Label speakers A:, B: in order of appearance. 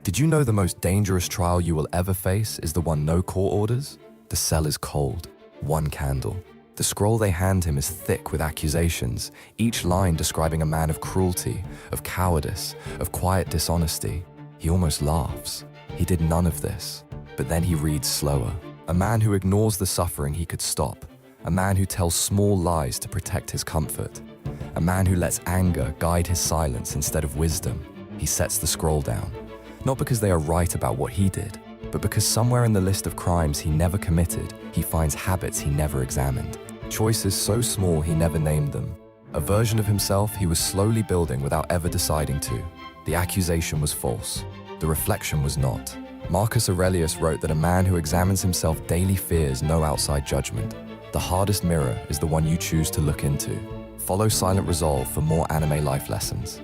A: Did you know the most dangerous trial you will ever face is the one no court orders? The cell is cold, one candle. The scroll they hand him is thick with accusations, each line describing a man of cruelty, of cowardice, of quiet dishonesty. He almost laughs. He did none of this. But then he reads slower. A man who ignores the suffering he could stop. A man who tells small lies to protect his comfort. A man who lets anger guide his silence instead of wisdom. He sets the scroll down. Not because they are right about what he did, but because somewhere in the list of crimes he never committed, he finds habits he never examined. Choices so small he never named them. A version of himself he was slowly building without ever deciding to. The accusation was false. The reflection was not. Marcus Aurelius wrote that a man who examines himself daily fears no outside judgment. The hardest mirror is the one you choose to look into. Follow Silent Resolve for more anime life lessons.